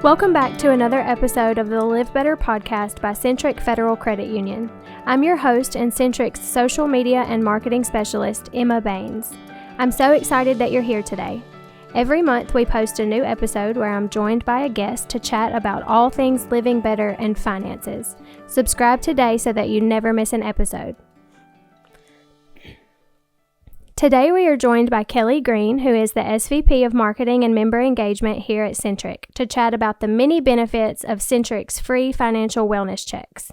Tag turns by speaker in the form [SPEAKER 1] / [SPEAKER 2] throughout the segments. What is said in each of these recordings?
[SPEAKER 1] Welcome back to another episode of the Live Better podcast by Centric Federal Credit Union. I'm your host and Centric's social media and marketing specialist, Emma Baines. I'm so excited that you're here today. Every month we post a new episode where I'm joined by a guest to chat about all things living better and finances. Subscribe today so that you never miss an episode. Today we are joined by Kelli Green, who is the SVP of Marketing and Member Engagement here at Centric, to chat about the many benefits of Centric's free financial wellness checks.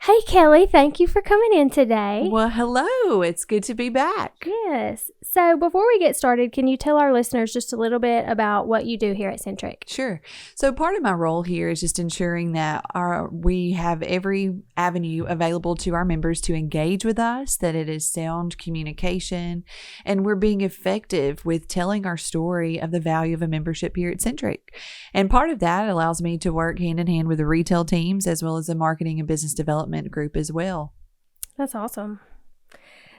[SPEAKER 1] Hey Kelli, thank you for coming in today.
[SPEAKER 2] Well, hello. It's good to be back.
[SPEAKER 1] Yes. So before we get started, can you tell our listeners just a little bit about what you do here at Centric?
[SPEAKER 2] Sure. So part of my role here is just ensuring that we have every avenue available to our members to engage with us, that it is sound communication, and we're being effective with telling our story of the value of a membership here at Centric. And part of that allows me to work hand in hand with the retail teams as well as the marketing and business development group as well.
[SPEAKER 1] That's awesome.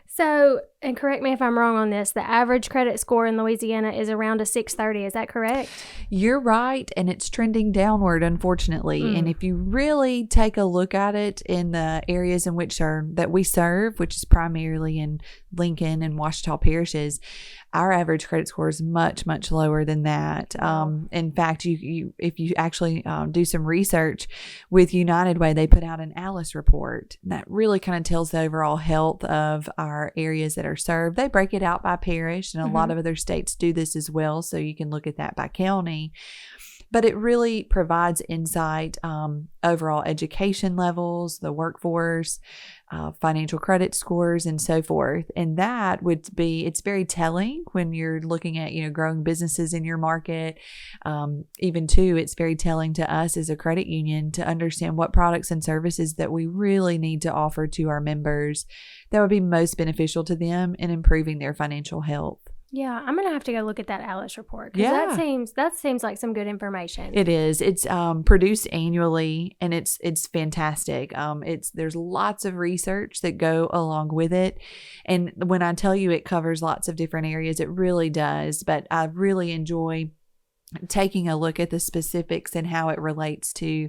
[SPEAKER 1] So, and correct me if I'm wrong on this, the average credit score in Louisiana is around a 630. Is that correct?
[SPEAKER 2] You're right. And it's trending downward, unfortunately. And if you really take a look at it in the areas in which that we serve, which is primarily in Lincoln and Ouachita parishes, our average credit score is much, much lower than that. In fact, if you actually do some research with United Way, they put out an ALICE report that really kind of tells the overall health of our areas that are served. They break it out by parish, and a lot of other states do this as well, so you can look at that by county. But it really provides insight, overall education levels, the workforce, financial credit scores, and so forth. And that it's very telling when you're looking at, growing businesses in your market. Even too, it's very telling to us as a credit union to understand what products and services that we really need to offer to our members that would be most beneficial to them in improving their financial health.
[SPEAKER 1] Yeah, I'm going to have to go look at that ALICE report because that seems like some good information.
[SPEAKER 2] It is. It's produced annually, and it's fantastic. There's lots of research that go along with it. And when I tell you it covers lots of different areas, it really does. But I really enjoy taking a look at the specifics and how it relates to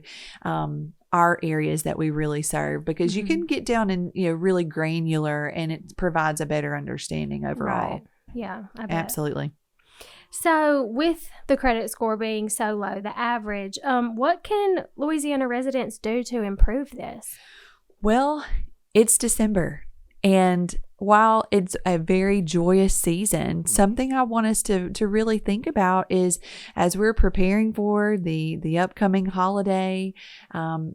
[SPEAKER 2] our areas that we really serve, because you can get down and really granular, and it provides a better understanding overall.
[SPEAKER 1] Right. Yeah, I bet.
[SPEAKER 2] Absolutely.
[SPEAKER 1] So with the credit score being so low, the average, what can Louisiana residents do to improve this?
[SPEAKER 2] Well, it's December, and while it's a very joyous season, something I want us to really think about is, as we're preparing for the upcoming holiday,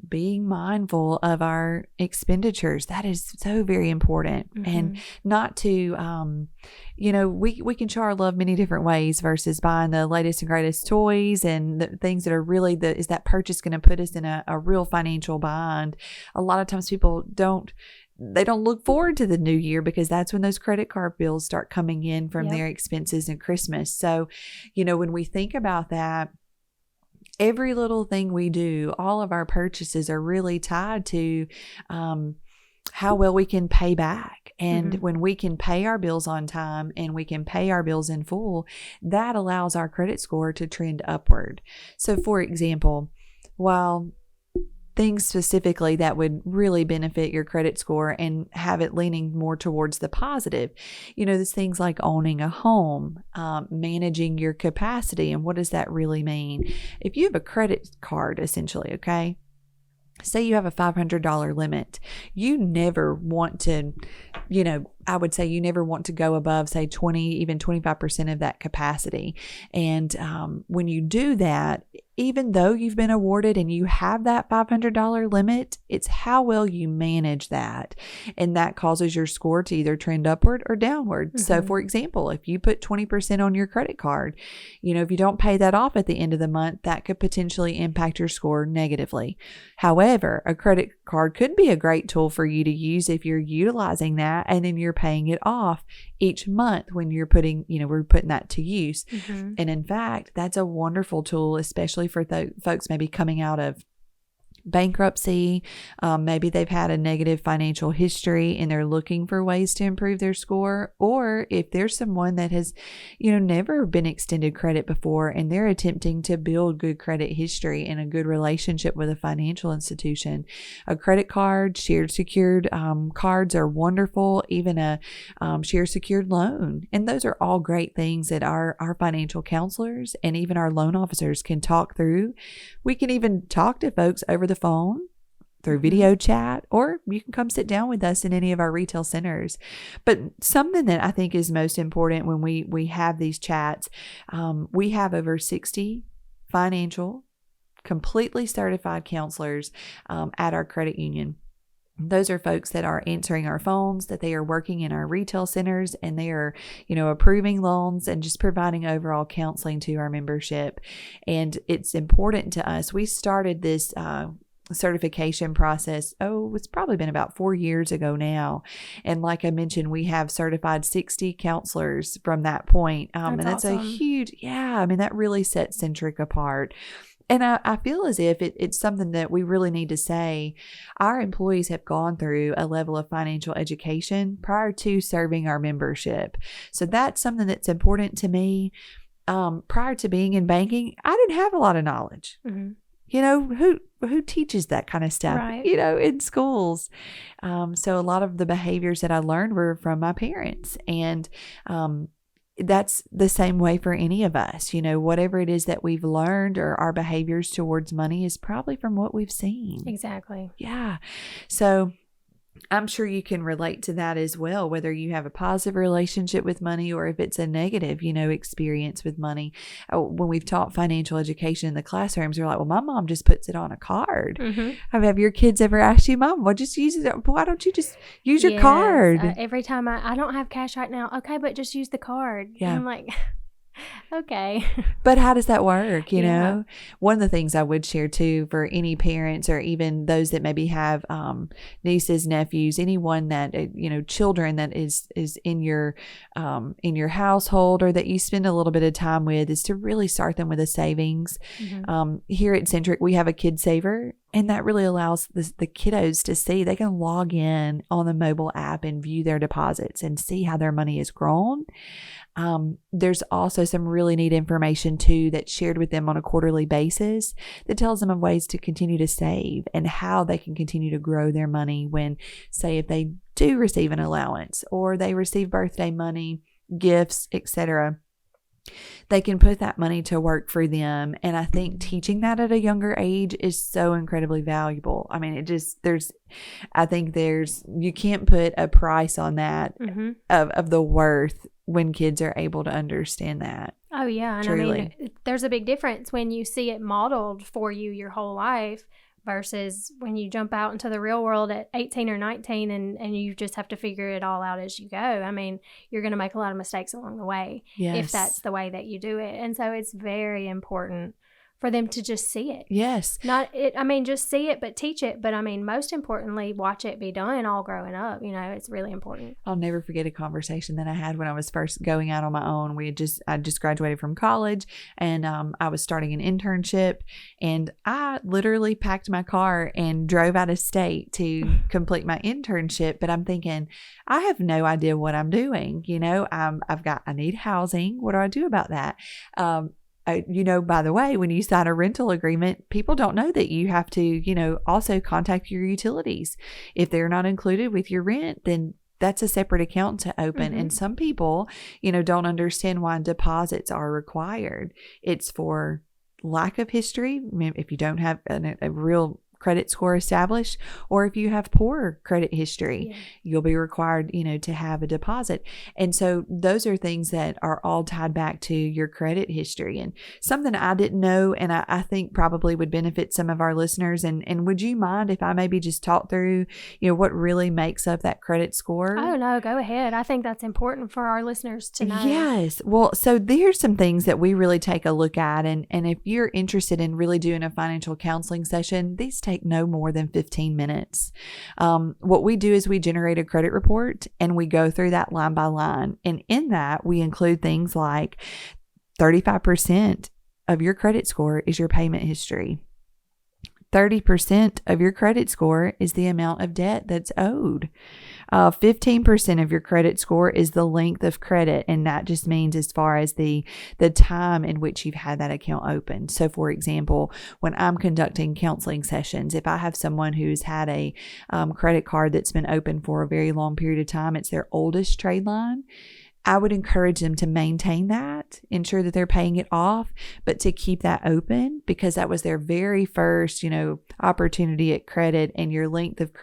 [SPEAKER 2] being mindful of our expenditures. That is so very important. And not to, we can show our love many different ways versus buying the latest and greatest toys and the things that are really is that purchase going to put us in a real financial bind. A lot of times people don't look forward to the new year because that's when those credit card bills start coming in from their expenses and Christmas. So, when we think about that, every little thing we do, all of our purchases are really tied to how well we can pay back. And when we can pay our bills on time and we can pay our bills in full, that allows our credit score to trend upward. So, for example, while things specifically that would really benefit your credit score and have it leaning more towards the positive, there's things like owning a home, managing your capacity. And what does that really mean? If you have a credit card, essentially, okay, say you have a $500 limit, you never want to, I would say you never want to go above, say, 20, even 25% of that capacity. And when you do that, even though you've been awarded and you have that $500 limit, it's how well you manage that. And that causes your score to either trend upward or downward. So, for example, if you put 20% on your credit card, if you don't pay that off at the end of the month, that could potentially impact your score negatively. However, a credit card could be a great tool for you to use if you're utilizing that and then you're paying it off each month when you're putting, we're putting that to use. And in fact, that's a wonderful tool, especially for folks maybe coming out of bankruptcy. Maybe they've had a negative financial history and they're looking for ways to improve their score. Or if there's someone that has, never been extended credit before and they're attempting to build good credit history and a good relationship with a financial institution. A credit card, shared secured cards are wonderful, even a shared secured loan. And those are all great things that our financial counselors and even our loan officers can talk through. We can even talk to folks over the phone through video chat, or you can come sit down with us in any of our retail centers. But something that I think is most important when we have these chats, we have over 60 financial, completely certified counselors at our credit union. Those are folks that are answering our phones, that they are working in our retail centers, and they are, approving loans and just providing overall counseling to our membership. And it's important to us. We started this certification process, it's probably been about 4 years ago now. And like I mentioned, we have certified 60 counselors from that point. And that's awesome. A huge, that really sets Centric apart. And I feel as if it's something that we really need to say. Our employees have gone through a level of financial education prior to serving our membership. So that's something that's important to me. Prior to being in banking, I didn't have a lot of knowledge. Who teaches that kind of stuff,
[SPEAKER 1] right.
[SPEAKER 2] In schools. So a lot of the behaviors that I learned were from my parents. And that's the same way for any of us. Whatever it is that we've learned or our behaviors towards money is probably from what we've seen.
[SPEAKER 1] Exactly.
[SPEAKER 2] Yeah. So I'm sure you can relate to that as well, whether you have a positive relationship with money or if it's a negative, experience with money. When we've taught financial education in the classrooms, they're like, well, my mom just puts it on a card.
[SPEAKER 1] Mm-hmm.
[SPEAKER 2] Have your kids ever asked you, Mom, well, just use it? Why don't you just use your card?
[SPEAKER 1] Every time I don't have cash right now. Okay, but just use the card.
[SPEAKER 2] Yeah.
[SPEAKER 1] And I'm like, okay.
[SPEAKER 2] But how does that work? One of the things I would share too for any parents or even those that maybe have nieces, nephews, anyone that, children that is in your household or that you spend a little bit of time with, is to really start them with a savings. Mm-hmm. Here at Centric, we have a kid saver. And that really allows the kiddos to see. They can log in on the mobile app and view their deposits and see how their money has grown. There's also some really neat information too that's shared with them on a quarterly basis that tells them of ways to continue to save and how they can continue to grow their money when, say, if they do receive an allowance or they receive birthday money, gifts, etc. They can put that money to work for them. And I think teaching that at a younger age is so incredibly valuable. I mean, you can't put a price on that
[SPEAKER 1] mm-hmm.
[SPEAKER 2] of the worth when kids are able to understand that.
[SPEAKER 1] Oh, yeah. And
[SPEAKER 2] truly.
[SPEAKER 1] There's a big difference when you see it modeled for you your whole life versus when you jump out into the real world at 18 or 19 and you just have to figure it all out as you go. I mean, you're going to make a lot of mistakes along the way if that's the way that you do it. And so it's very important for them to just see it.
[SPEAKER 2] Yes.
[SPEAKER 1] Just see it, but teach it. But most importantly, watch it be done all growing up. It's really important.
[SPEAKER 2] I'll never forget a conversation that I had when I was first going out on my own. I just graduated from college and I was starting an internship, and I literally packed my car and drove out of state to complete my internship. But I'm thinking, I have no idea what I'm doing. I need housing. What do I do about that? By the way, when you sign a rental agreement, people don't know that you have to, also contact your utilities. If they're not included with your rent, then that's a separate account to open. Mm-hmm. And some people, don't understand why deposits are required. It's for lack of history. If you don't have a real credit score established, or if you have poor credit history, you'll be required, to have a deposit. And so those are things that are all tied back to your credit history. And something I didn't know, and I think probably would benefit some of our listeners. And would you mind if I maybe just talk through, what really makes up that credit score?
[SPEAKER 1] Oh, no, go ahead. I think that's important for our listeners to know.
[SPEAKER 2] Yes. Well, so there's some things that we really take a look at. And if you're interested in really doing a financial counseling session, these take no more than 15 minutes. What we do is we generate a credit report and we go through that line by line. And in that, we include things like 35% of your credit score is your payment history. 30% of your credit score is the amount of debt that's owed. 15% of your credit score is the length of credit, and that just means as far as the time in which you've had that account open. So, for example, when I'm conducting counseling sessions, if I have someone who's had a credit card that's been open for a very long period of time, it's their oldest trade line, I would encourage them to maintain that, ensure that they're paying it off, but to keep that open because that was their very first, opportunity at credit, and your length of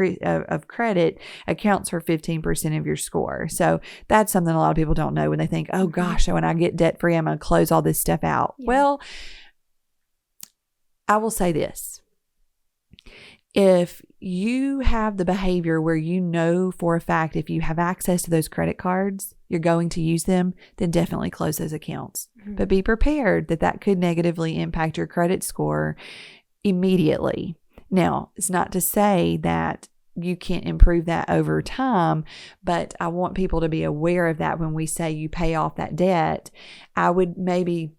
[SPEAKER 2] credit accounts for 15% of your score. So that's something a lot of people don't know when they think, oh gosh, when I get debt free, I'm going to close all this stuff out. Yeah. Well, I will say this. If you have the behavior where you know for a fact if you have access to those credit cards, you're going to use them, then definitely close those accounts. Mm-hmm. But be prepared that could negatively impact your credit score immediately. Now, it's not to say that you can't improve that over time, but I want people to be aware of that when we say you pay off that debt. I would maybe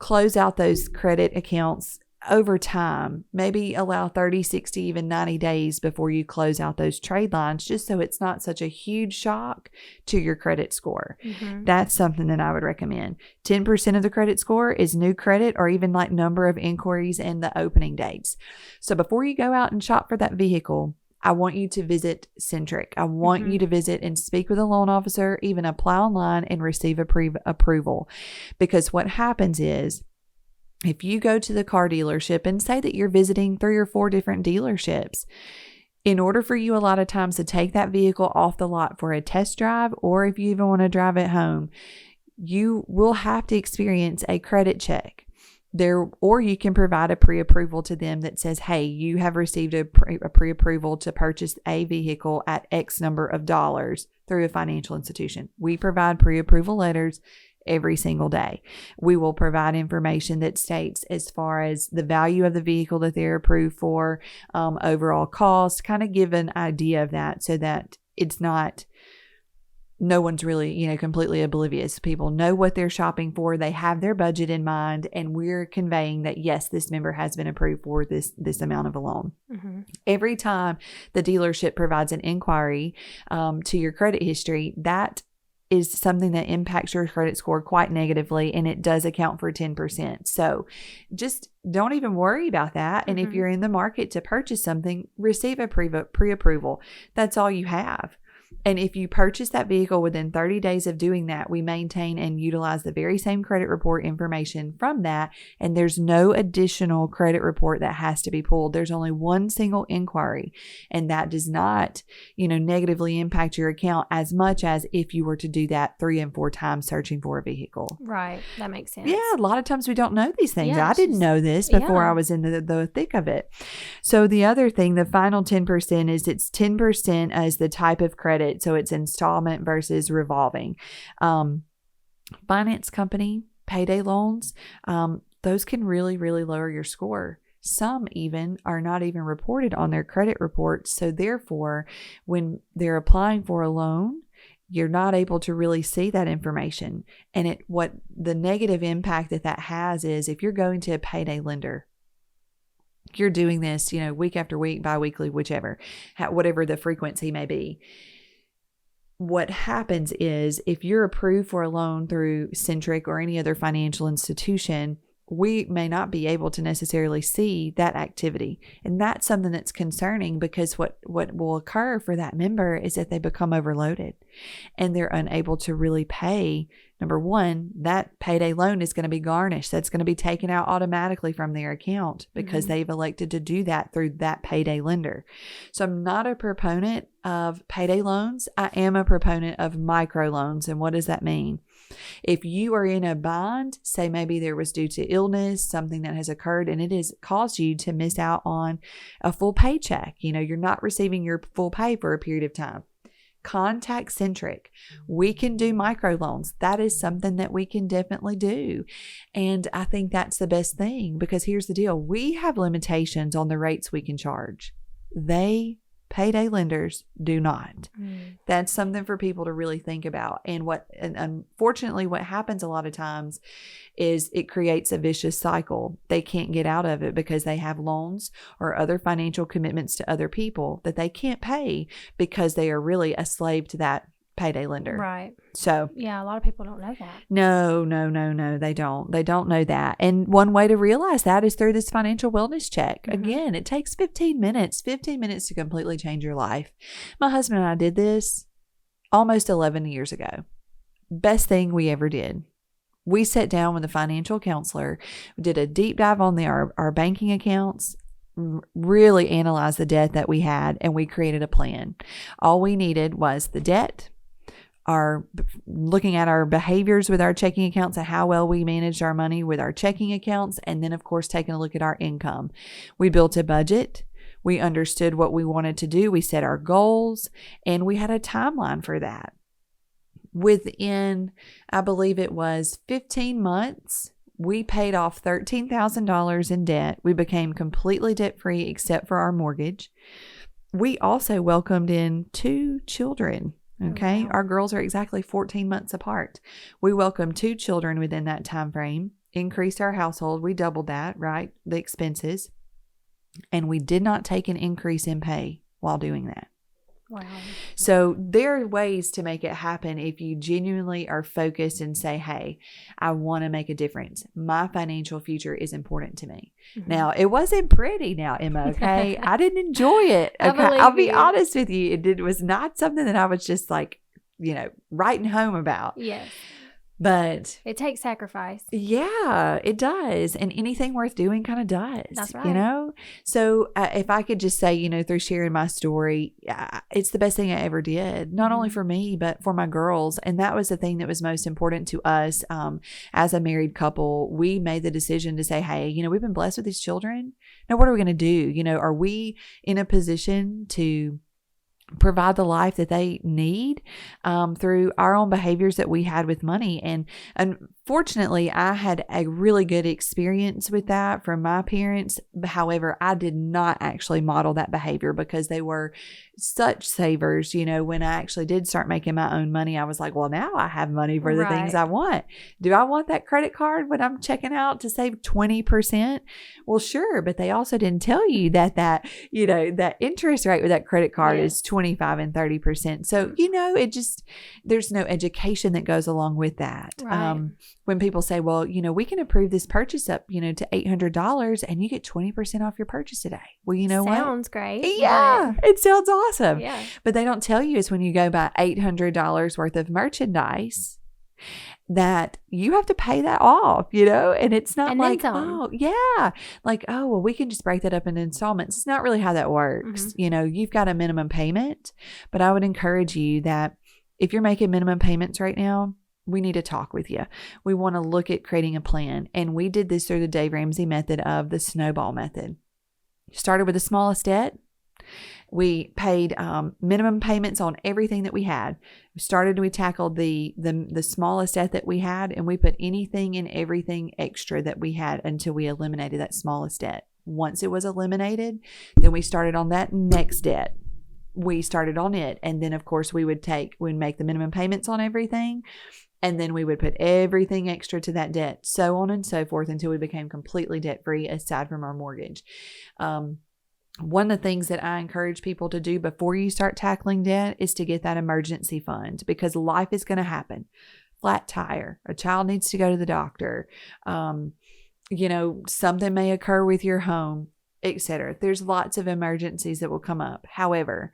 [SPEAKER 2] close out those credit accounts over time, maybe allow 30, 60, even 90 days before you close out those trade lines, just so it's not such a huge shock to your credit score. Mm-hmm. That's something that I would recommend. 10% of the credit score is new credit or even like number of inquiries and the opening dates. So before you go out and shop for that vehicle, I want you to visit Centric. I want you to visit and speak with a loan officer, even apply online and receive approval. Because what happens is, if you go to the car dealership and say that you're visiting 3 or 4 different dealerships, in order for you a lot of times to take that vehicle off the lot for a test drive, or if you even want to drive it home, you will have to experience a credit check. Or you can provide a pre-approval to them that says, hey, you have received a pre-approval to purchase a vehicle at X number of dollars through a financial institution. We provide pre-approval letters every single day. We will provide information that states as far as the value of the vehicle that they're approved for, overall cost, kind of give an idea of that so that it's not, no one's really, completely oblivious. People know what they're shopping for. They have their budget in mind, and we're conveying that, yes, this member has been approved for this amount of a loan. Mm-hmm. Every time the dealership provides an inquiry to your credit history, that is something that impacts your credit score quite negatively, and it does account for 10%. So just don't even worry about that. And if you're in the market to purchase something, receive a pre-approval. That's all you have. And if you purchase that vehicle within 30 days of doing that, we maintain and utilize the very same credit report information from that. And there's no additional credit report that has to be pulled. There's only one single inquiry, and that does not, negatively impact your account as much as if you were to do that 3 and 4 times searching for a vehicle.
[SPEAKER 1] Right. That makes sense.
[SPEAKER 2] Yeah. A lot of times we don't know these things. Yeah, I didn't know this before I was in the thick of it. So the other thing, the final 10% is it's 10% as the type of credit. So it's installment versus revolving. Finance company, payday loans, those can really, really lower your score. Some even are not even reported on their credit reports. So therefore, when they're applying for a loan, you're not able to really see that information. And what the negative impact that has is if you're going to a payday lender, you're doing this, week after week, bi-weekly, whatever the frequency may be. What happens is if you're approved for a loan through Centric or any other financial institution, we may not be able to necessarily see that activity. And that's something that's concerning, because what will occur for that member is that they become overloaded and they're unable to really pay. Number one, that payday loan is going to be garnished. That's going to be taken out automatically from their account because they've elected to do that through that payday lender. So I'm not a proponent of payday loans. I am a proponent of microloans. And what does that mean? If you are in a bind, say maybe there was due to illness, something that has occurred, and it has caused you to miss out on a full paycheck, you're not receiving your full pay for a period of time. Contact Centric. We can do microloans. That is something that we can definitely do. And I think that's the best thing, because here's the deal. We have limitations on the rates we can charge. They Payday lenders do not. That's something for people to really think about. And unfortunately, what happens a lot of times is it creates a vicious cycle. They can't get out of it because they have loans or other financial commitments to other people that they can't pay because they are really a slave to that payday lender.
[SPEAKER 1] Right.
[SPEAKER 2] So
[SPEAKER 1] yeah, a lot of people don't know that.
[SPEAKER 2] No, they don't. They don't know that. And one way to realize that is through this financial wellness check. Again, it takes 15 minutes to completely change your life. My husband and I did this almost 11 years ago. Best thing we ever did. We sat down with a financial counselor, did a deep dive on our banking accounts, really analyzed the debt that we had, and we created a plan. All we needed was the debt, looking at our behaviors with our checking accounts and how well we managed our money with our checking accounts. And then, of course, taking a look at our income. We built a budget. We understood what we wanted to do. We set our goals, and we had a timeline for that. Within, I believe it was 15 months, we paid off $13,000 in debt. We became completely debt-free except for our mortgage. We also welcomed in 2 children. Okay. Wow. Our girls are exactly 14 months apart. We welcomed 2 children within that time frame, increased our household. We doubled that, right? The expenses. And we did not take an increase in pay while doing that.
[SPEAKER 1] Wow.
[SPEAKER 2] So there are ways to make it happen if you genuinely are focused and say, hey, I want to make a difference. My financial future is important to me. Now, it wasn't pretty now, Emma, okay? I didn't enjoy it. Okay? I'll be honest with you. It was not something that I was just like, writing home about.
[SPEAKER 1] Yes.
[SPEAKER 2] But
[SPEAKER 1] it takes sacrifice.
[SPEAKER 2] Yeah, it does. And anything worth doing kind of does.
[SPEAKER 1] That's right.
[SPEAKER 2] So if I could just say, through sharing my story, it's the best thing I ever did, not only for me, but for my girls. And that was the thing that was most important to us. As a married couple, we made the decision to say, hey, we've been blessed with these children. Now, what are we going to do? Are we in a position to provide the life that they need through our own behaviors that we had with money? And unfortunately, I had a really good experience with that from my parents. However, I did not actually model that behavior because they were such savers. When I actually did start making my own money, I was like, well, now I have money for the things I want. Do I want that credit card when I'm checking out to save 20%? Well, sure. But they also didn't tell you that interest rate with that credit card is 25 and 30%. So, there's no education that goes along with that.
[SPEAKER 1] Right.
[SPEAKER 2] When people say, well, we can approve this purchase up, to $800 and you get 20% off your purchase today. Well,
[SPEAKER 1] Sounds great.
[SPEAKER 2] Yeah, it sounds awesome.
[SPEAKER 1] Yeah.
[SPEAKER 2] But they don't tell you is when you go buy $800 worth of merchandise that you have to pay that off, and it's not
[SPEAKER 1] and
[SPEAKER 2] like, well, we can just break that up into installments. It's not really how that works. You've got a minimum payment, but I would encourage you that if you're making minimum payments right now, we need to talk with you. We want to look at creating a plan. And we did this through the Dave Ramsey method of the snowball method. Started with the smallest debt. We paid minimum payments on everything that we had. We tackled the smallest debt that we had, and we put anything and everything extra that we had until we eliminated that smallest debt. Once it was eliminated, then we started on that next debt. We started on it. And then, of course, we'd make the minimum payments on everything. And then we would put everything extra to that debt, so on and so forth, until we became completely debt-free aside from our mortgage. One of the things that I encourage people to do before you start tackling debt is to get that emergency fund, because life is going to happen. Flat tire, a child needs to go to the doctor, something may occur with your home, etc. There's lots of emergencies that will come up. However,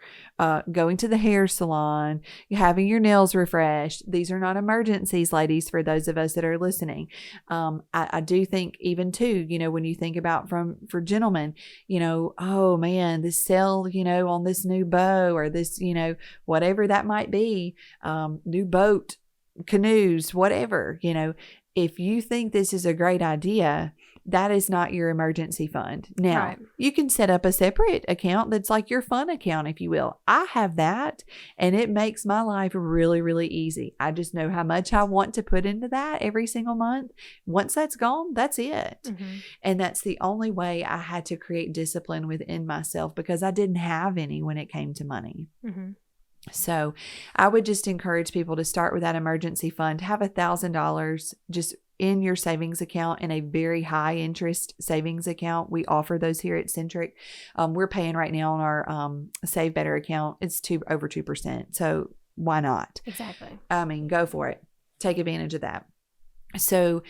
[SPEAKER 2] going to the hair salon, having your nails refreshed, these are not emergencies, ladies, for those of us that are listening. I do think even too, when you think about for gentlemen, oh man, this sale, on this new bow or this, whatever that might be, new boat, canoes, whatever, if you think this is a great idea, that is not your emergency fund. Now,
[SPEAKER 1] Right.
[SPEAKER 2] you can set up a separate account that's like your fun account, if you will. I have that, and it makes my life really, really easy. I just know how much I want to put into that every single month. Once that's gone, that's it.
[SPEAKER 1] Mm-hmm.
[SPEAKER 2] And that's the only way I had to create discipline within myself, because I didn't have any when it came to money.
[SPEAKER 1] Mm-hmm.
[SPEAKER 2] So I would just encourage people to start with that emergency fund. Have $1,000 just in your savings account, in a very high interest savings account. We offer those here at Centric. We're paying right now on our Save Better account. It's over 2%. So why not?
[SPEAKER 1] Exactly.
[SPEAKER 2] I mean, go for it. Take advantage of that. So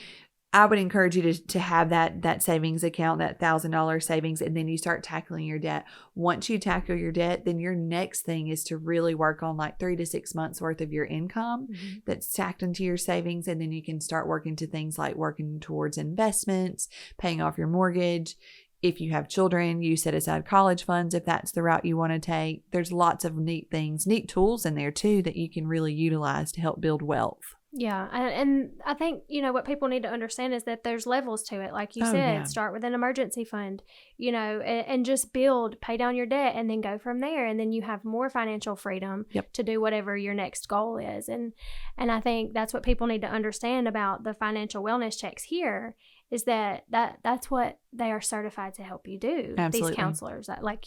[SPEAKER 2] I would encourage you to have that savings account, that $1,000 savings, and then you start tackling your debt. Once you tackle your debt, then your next thing is to really work on like 3 to 6 months worth of your income that's tacked into your savings. And then you can start working to things like working towards investments, paying off your mortgage. If you have children, you set aside college funds if that's the route you want to take. There's lots of neat things, neat tools in there too that you can really utilize to help build wealth.
[SPEAKER 1] Yeah. And I think, what people need to understand is that there's levels to it. Like you said, start with an emergency fund, and just pay down your debt and then go from there. And then you have more financial freedom to do whatever your next goal is. And I think that's what people need to understand about the financial wellness checks here is that's what they are certified to help you do.
[SPEAKER 2] Absolutely.
[SPEAKER 1] These counselors like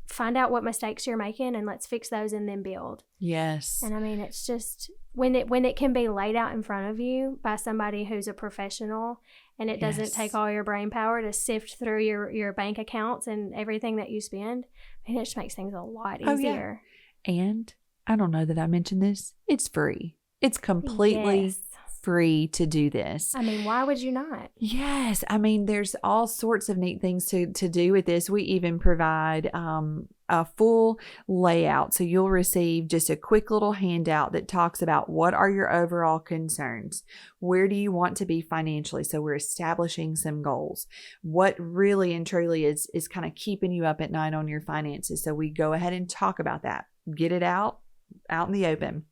[SPEAKER 1] find out what mistakes you're making and let's fix those and then build.
[SPEAKER 2] Yes.
[SPEAKER 1] And I mean, it's just when it can be laid out in front of you by somebody who's a professional, and it doesn't take all your brain power to sift through your bank accounts and everything that you spend. I mean, it just makes things a lot easier.
[SPEAKER 2] Yeah. And I don't know that I mentioned this. It's free. It's completely free to do this.
[SPEAKER 1] I mean, why would you not?
[SPEAKER 2] Yes. I mean, there's all sorts of neat things to do with this. We even provide a full layout. So you'll receive just a quick little handout that talks about what are your overall concerns? Where do you want to be financially? So we're establishing some goals. What really and truly is kind of keeping you up at night on your finances. So we go ahead and talk about that. Get it out in the open.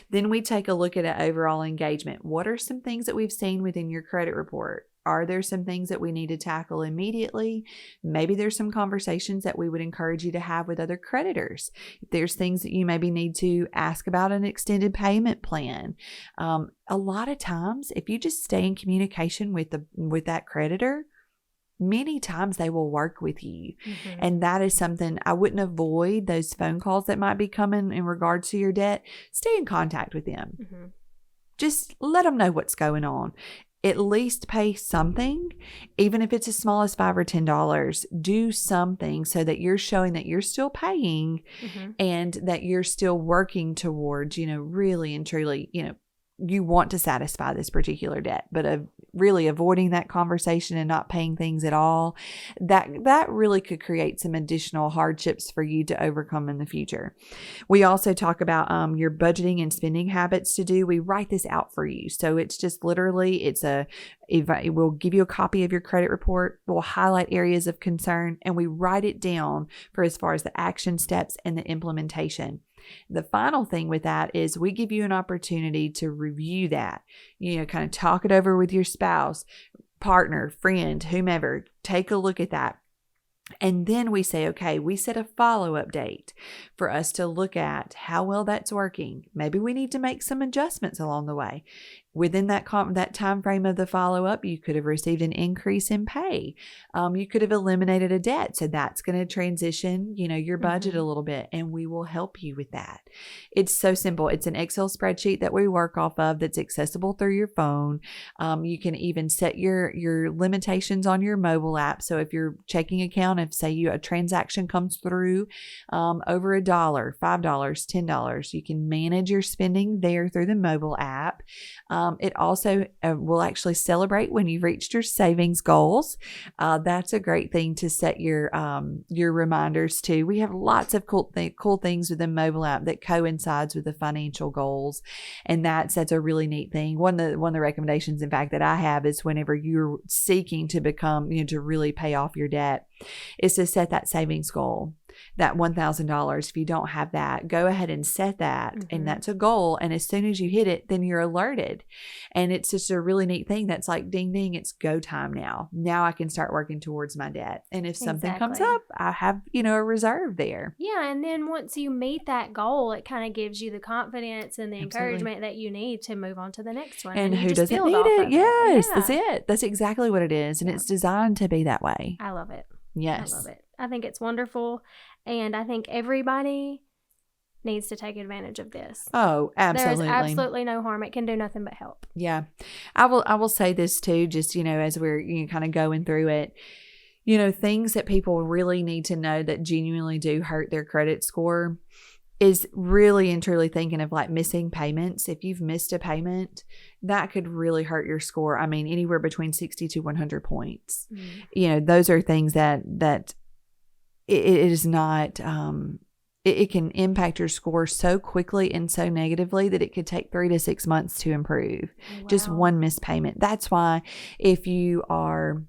[SPEAKER 2] Then we take a look at an overall engagement. What are some things that we've seen within your credit report? Are there some things that we need to tackle immediately? Maybe there's some conversations that we would encourage you to have with other creditors. If there's things that you maybe need to ask about an extended payment plan. A lot of times, if you just stay in communication with that creditor, many times they will work with you. Mm-hmm. And that is something I wouldn't avoid those phone calls that might be coming in regards to your debt. Stay in contact with them. Mm-hmm. Just let them know what's going on. At least pay something, even if it's as small as $5 or $10, do something so that you're showing that you're still paying and that you're still working towards, really and truly, you want to satisfy this particular debt, but really avoiding that conversation and not paying things at all, that really could create some additional hardships for you to overcome in the future. We also talk about your budgeting and spending habits to do. We write this out for you. So it's just literally, it will give you a copy of your credit report. We'll highlight areas of concern and we write it down for as far as the action steps and the implementation. The final thing with that is we give you an opportunity to review that, kind of talk it over with your spouse, partner, friend, whomever. Take a look at that. And then we say, okay, we set a follow-up date for us to look at how well that's working. Maybe we need to make some adjustments along the way. Within that time frame of the follow-up, you could have received an increase in pay. You could have eliminated a debt. So that's going to transition, your budget a little bit, and we will help you with that. It's so simple. It's an Excel spreadsheet that we work off of that's accessible through your phone. You can even set your limitations on your mobile app. So if your checking account, if say a transaction comes through over $1, $5, $10, you can manage your spending there through the mobile app. It also will actually celebrate when you've reached your savings goals. That's a great thing to set your reminders to. We have lots of cool things with the mobile app that coincides with the financial goals, and that's a really neat thing. One of the recommendations, in fact, that I have is whenever you're seeking to become, to really pay off your debt, is to set that savings goal. that $1,000. If you don't have that, go ahead and set that.
[SPEAKER 1] Mm-hmm.
[SPEAKER 2] And that's a goal. And as soon as you hit it, then you're alerted. And it's just a really neat thing that's like, ding, ding, it's go time now. Now I can start working towards my debt. And if something comes up, I have, a reserve there.
[SPEAKER 1] Yeah. And then once you meet that goal, it kind of gives you the confidence and the encouragement that you need to move on to the next one.
[SPEAKER 2] And who
[SPEAKER 1] just
[SPEAKER 2] doesn't need it? Yes, that's it. That's exactly what it is. And it's designed to be that way.
[SPEAKER 1] I love it.
[SPEAKER 2] Yes.
[SPEAKER 1] I love it. I think it's wonderful. And I think everybody needs to take advantage of this.
[SPEAKER 2] Oh, absolutely.
[SPEAKER 1] There's absolutely no harm. It can do nothing but help.
[SPEAKER 2] Yeah. I will say this too, just, as we're kind of going through it, things that people really need to know that genuinely do hurt their credit score is really and truly thinking of like missing payments. If you've missed a payment, that could really hurt your score. I mean, anywhere between 60 to 100 points. Mm-hmm. Those are things that it is not, it can impact your score so quickly and so negatively that it could take 3 to 6 months to improve. Wow. Just one missed payment. That's why if you are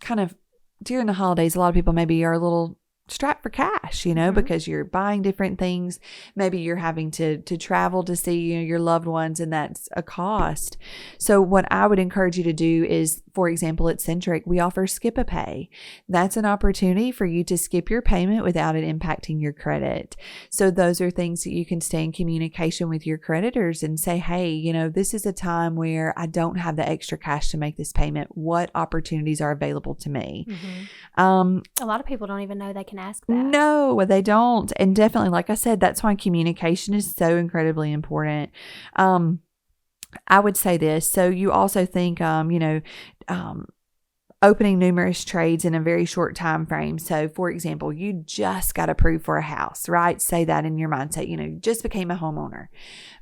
[SPEAKER 2] kind of during the holidays, a lot of people maybe are a little strapped for cash, mm-hmm. because you're buying different things. Maybe you're having to travel to see your loved ones, and that's a cost. So what I would encourage you to do is, for example, at Centric, we offer skip a pay. That's an opportunity for you to skip your payment without it impacting your credit. So those are things that you can stay in communication with your creditors and say, hey, this is a time where I don't have the extra cash to make this payment. What opportunities are available to me?
[SPEAKER 1] Mm-hmm. A lot of people don't even know they can ask that.
[SPEAKER 2] No, they don't. And definitely, like I said, that's why communication is so incredibly important. I would say this. So you also think, opening numerous trades in a very short time frame. So for example, you just got approved for a house, right? Say that in your mindset, you just became a homeowner.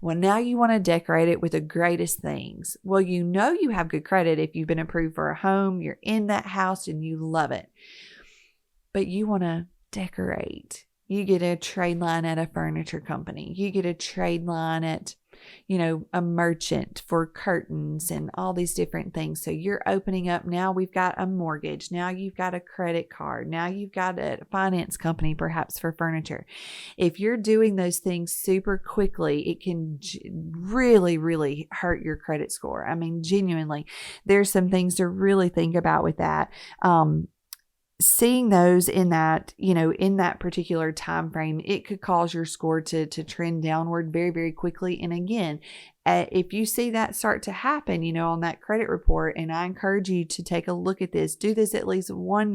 [SPEAKER 2] Well, now you want to decorate it with the greatest things. Well, you have good credit if you've been approved for a home, you're in that house and you love it. But you want to decorate. You get a trade line at a furniture company. You get a trade line at, a merchant for curtains and all these different things. So you're opening up. Now we've got a mortgage. Now you've got a credit card. Now you've got a finance company, perhaps for furniture. If you're doing those things super quickly, it can really, really hurt your credit score. I mean, genuinely, there's some things to really think about with that. Seeing those in that, in that particular time frame, it could cause your score to trend downward very, very quickly. And again, if you see that start to happen, on that credit report, and I encourage you to take a look at this, do this at least one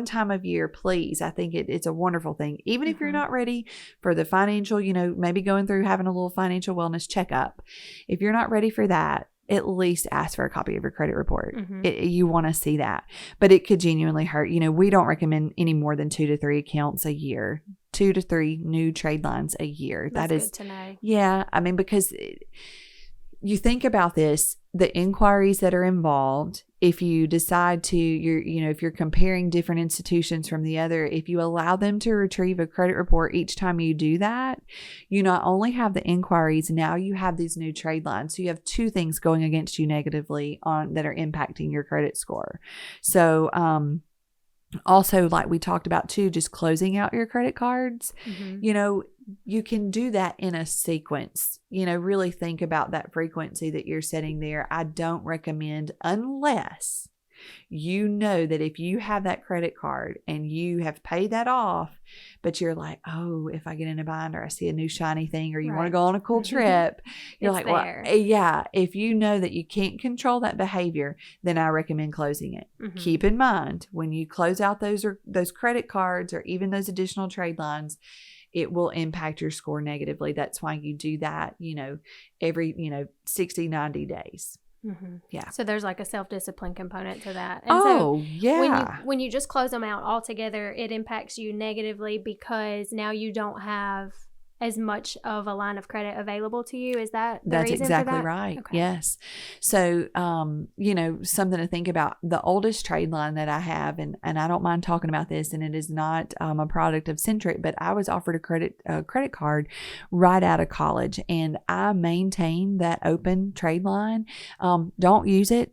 [SPEAKER 2] time of year, please. I think it's a wonderful thing. Even if you're not ready for the financial, maybe going through having a little financial wellness checkup. If you're not ready for that, at least ask for a copy of your credit report. Mm-hmm. You want to see that, but it could genuinely hurt. We don't recommend any more than 2 to 3 accounts a year, 2 to 3 new trade lines a year.
[SPEAKER 1] That's good to know.
[SPEAKER 2] Yeah. I mean, because you think about this, the inquiries that are involved, if you decide to, if you're comparing different institutions from the other, if you allow them to retrieve a credit report each time you do that, you not only have the inquiries, now you have these new trade lines. So you have 2 things going against you negatively that are impacting your credit score. So, also, like we talked about too, just closing out your credit cards, you can do that in a sequence, really think about that frequency that you're setting there. I don't recommend, unless that if you have that credit card and you have paid that off, but you're like, oh, if I get in a bind or I see a new shiny thing, or you want to go on a cool trip, you're like, well, yeah, if you know that you can't control that behavior, then I recommend closing it. Mm-hmm. Keep in mind, when you close out those credit cards or even those additional trade lines, it will impact your score negatively. That's why you do that, every, 60, 90 days.
[SPEAKER 1] Mm-hmm. Yeah. So there's like a self-discipline component to that.
[SPEAKER 2] And yeah.
[SPEAKER 1] When you just close them out altogether, it impacts you negatively because now you don't have as much of a line of credit available to you. Is that the
[SPEAKER 2] That's
[SPEAKER 1] reason
[SPEAKER 2] exactly
[SPEAKER 1] for that?
[SPEAKER 2] Right.
[SPEAKER 1] Okay.
[SPEAKER 2] Yes. So, something to think about. The oldest trade line that I have, and I don't mind talking about this, and it is not a product of Centric, but I was offered a credit card right out of college, and I maintain that open trade line. Don't use it.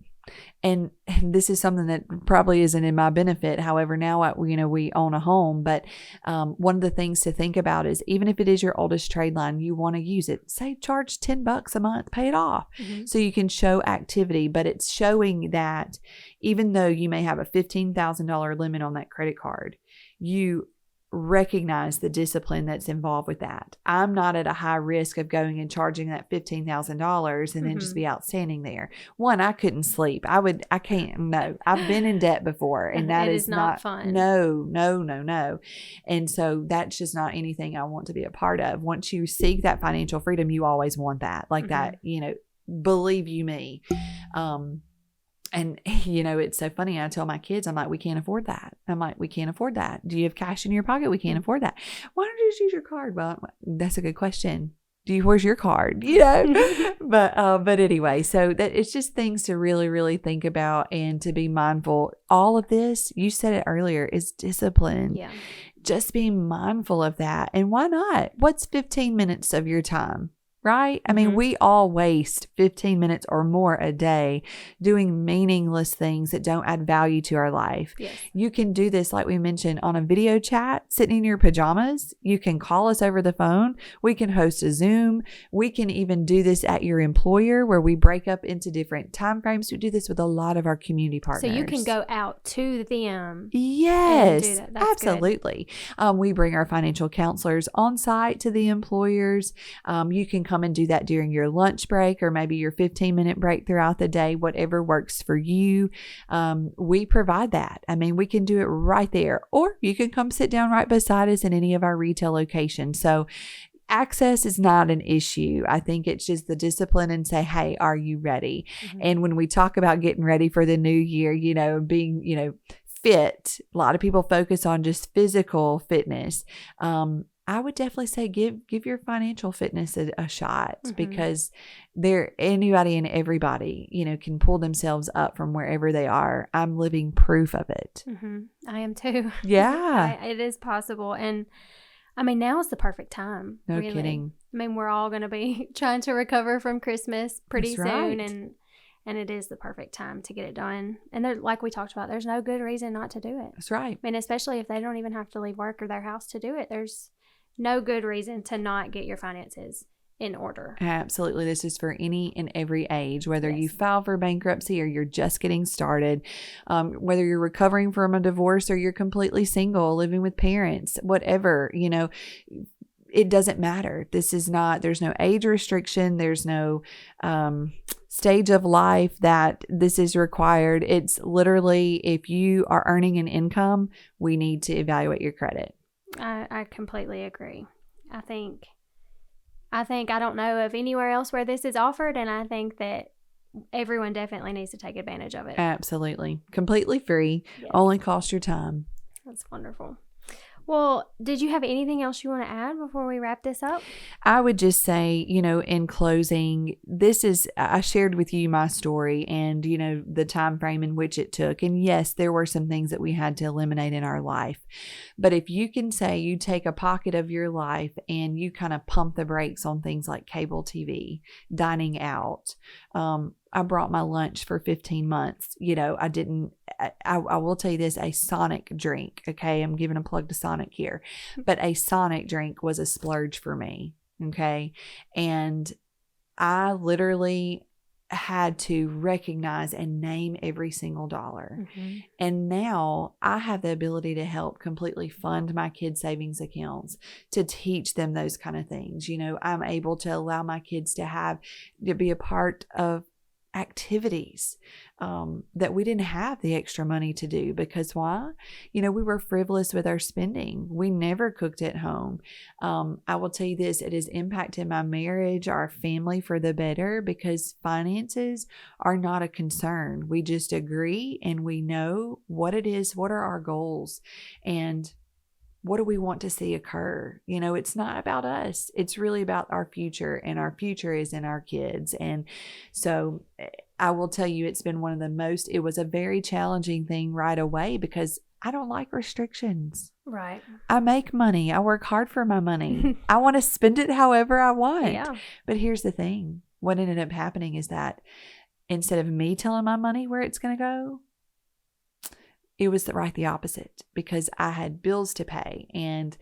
[SPEAKER 2] And this is something that probably isn't in my benefit. However, now we own a home, but one of the things to think about is even if it is your oldest trade line, you want to use it. Say charge $10 a month, pay it off, so you can show activity. But it's showing that even though you may have a $15,000 limit on that credit card, you recognize the discipline that's involved with that. I'm not at a high risk of going and charging that $15,000 and then just be outstanding there. One, I couldn't sleep. I can't. No, I've been in debt before, and that is not fun. No. And so that's just not anything I want to be a part of. Once you seek that financial freedom, you always want that, that, believe you me. And, it's so funny. I tell my kids, I'm like, we can't afford that. We can't afford that. Do you have cash in your pocket? We can't afford that. Why don't you just use your card? Well, that's a good question. Where's your card? But anyway, so that it's just things to really, really think about and to be mindful. All of this, you said it earlier, is discipline.
[SPEAKER 1] Yeah.
[SPEAKER 2] Just being mindful of that. And why not? What's 15 minutes of your time? Right? I mean, we all waste 15 minutes or more a day doing meaningless things that don't add value to our life.
[SPEAKER 1] Yes.
[SPEAKER 2] You can do this, like we mentioned, on a video chat, sitting in your pajamas. You can call us over the phone. We can host a Zoom. We can even do this at your employer where we break up into different time frames. We do this with a lot of our community partners.
[SPEAKER 1] So you can go out to them.
[SPEAKER 2] Yes,
[SPEAKER 1] and do that. That's
[SPEAKER 2] absolutely. We bring our financial counselors on site to the employers. You can come and do that during your lunch break or maybe your 15-minute break throughout the day, whatever works for you. We provide that. I mean, we can do it right there, or you can come sit down right beside us in any of our retail locations. So access is not an issue. I think it's just the discipline and say, hey, are you ready? And when we talk about getting ready for the new year, being, fit, a lot of people focus on just physical fitness. I would definitely say give your financial fitness a shot, because anybody and everybody, can pull themselves up from wherever they are. I'm living proof of it.
[SPEAKER 1] I am too.
[SPEAKER 2] Yeah.
[SPEAKER 1] It is possible. And I mean, now is the perfect time.
[SPEAKER 2] No
[SPEAKER 1] really.
[SPEAKER 2] kidding.
[SPEAKER 1] I mean, we're all going to be trying to recover from Christmas pretty
[SPEAKER 2] That's
[SPEAKER 1] soon.
[SPEAKER 2] right.
[SPEAKER 1] And it is the perfect time to get it done. And like we talked about, there's no good reason not to do it.
[SPEAKER 2] That's right.
[SPEAKER 1] I mean, especially if they don't even have to leave work or their house to do it. There's no good reason to not get your finances in order.
[SPEAKER 2] Absolutely. This is for any and every age, whether you file for bankruptcy or you're just getting started, whether you're recovering from a divorce or you're completely single, living with parents, whatever, it doesn't matter. There's no age restriction. There's no stage of life that this is required. It's literally, if you are earning an income, we need to evaluate your credit.
[SPEAKER 1] I completely agree. I think I don't know of anywhere else where this is offered, and I think that everyone definitely needs to take advantage of it.
[SPEAKER 2] Absolutely. Completely free.
[SPEAKER 1] Yes.
[SPEAKER 2] Only cost your time.
[SPEAKER 1] That's wonderful. Well, did you have anything else you want to add before we wrap this up?
[SPEAKER 2] I would just say, in closing, I shared with you my story and, the time frame in which it took. And yes, there were some things that we had to eliminate in our life. But if you can say you take a pocket of your life and you kind of pump the brakes on things like cable TV, dining out, I brought my lunch for 15 months. I will tell you this, a Sonic drink. Okay. I'm giving a plug to Sonic here, but a Sonic drink was a splurge for me. Okay. And I literally had to recognize and name every single dollar. And now I have the ability to help completely fund my kids' savings accounts, to teach them those kind of things. I'm able to allow my kids to be a part of activities that we didn't have the extra money to do, because why? We were frivolous with our spending. We never cooked at home. I will tell you this, it has impacted my marriage, our family for the better, because finances are not a concern. We just agree and we know what it is, what are our goals, and what do we want to see occur? It's not about us. It's really about our future, and our future is in our kids. And so I will tell you, it's been it was a very challenging thing right away, because I don't like restrictions.
[SPEAKER 1] Right.
[SPEAKER 2] I make money. I work hard for my money. I want to spend it however I want.
[SPEAKER 1] Yeah.
[SPEAKER 2] But here's the thing. What ended up happening is that instead of me telling my money where it's going to go, it was the opposite, because I had bills to pay and,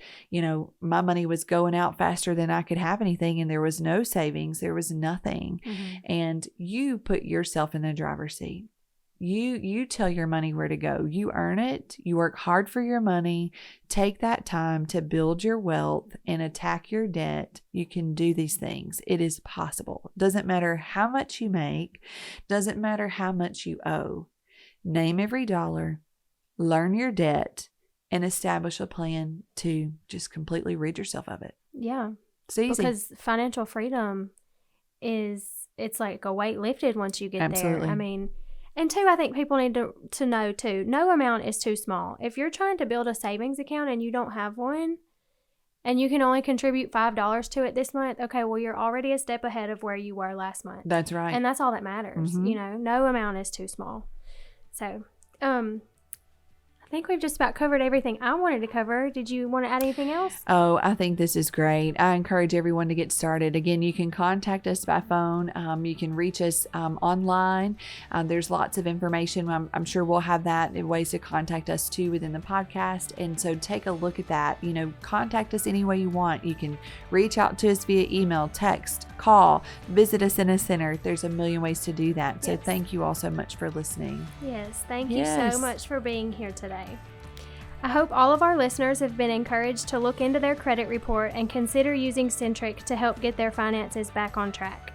[SPEAKER 2] my money was going out faster than I could have anything, and there was no savings. There was nothing. Mm-hmm. And you put yourself in the driver's seat. You tell your money where to go. You earn it. You work hard for your money. Take that time to build your wealth and attack your debt. You can do these things. It is possible. Doesn't matter how much you make. Doesn't matter how much you owe. Name every dollar. Learn your debt and establish a plan to just completely rid yourself of it.
[SPEAKER 1] Yeah.
[SPEAKER 2] It's easy.
[SPEAKER 1] Because financial freedom it's like a weight lifted once you get
[SPEAKER 2] Absolutely.
[SPEAKER 1] there. I mean, and two, I think people need to know too, no amount is too small. If you're trying to build a savings account and you don't have one and you can only contribute $5 to it this month, okay, well, you're already a step ahead of where you were last month.
[SPEAKER 2] That's right.
[SPEAKER 1] And that's all that matters.
[SPEAKER 2] Mm-hmm.
[SPEAKER 1] No amount is too small. So, I think we've just about covered everything I wanted to cover. Did you want to add anything else?
[SPEAKER 2] Oh, I think this is great. I encourage everyone to get started. Again, you can contact us by phone. You can reach us online. There's lots of information. I'm sure we'll have that in ways to contact us too within the podcast. And so take a look at that. Contact us any way you want. You can reach out to us via email, text, call, visit us in a center. There's a million ways to do that. So thank you all so much for listening.
[SPEAKER 1] Yes, thank you so much for being here today. I hope all of our listeners have been encouraged to look into their credit report and consider using Centric to help get their finances back on track.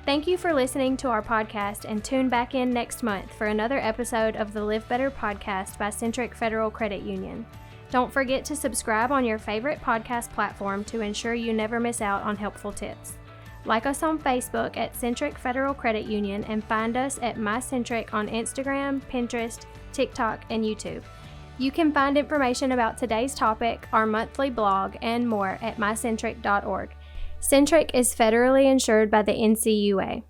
[SPEAKER 1] Thank you for listening to our podcast, and tune back in next month for another episode of the Live Better podcast by Centric Federal Credit Union. Don't forget to subscribe on your favorite podcast platform to ensure you never miss out on helpful tips. Like us on Facebook at Centric Federal Credit Union, and find us at MyCentric on Instagram, Pinterest, TikTok, and YouTube. You can find information about today's topic, our monthly blog, and more at mycentric.org. Centric is federally insured by the NCUA.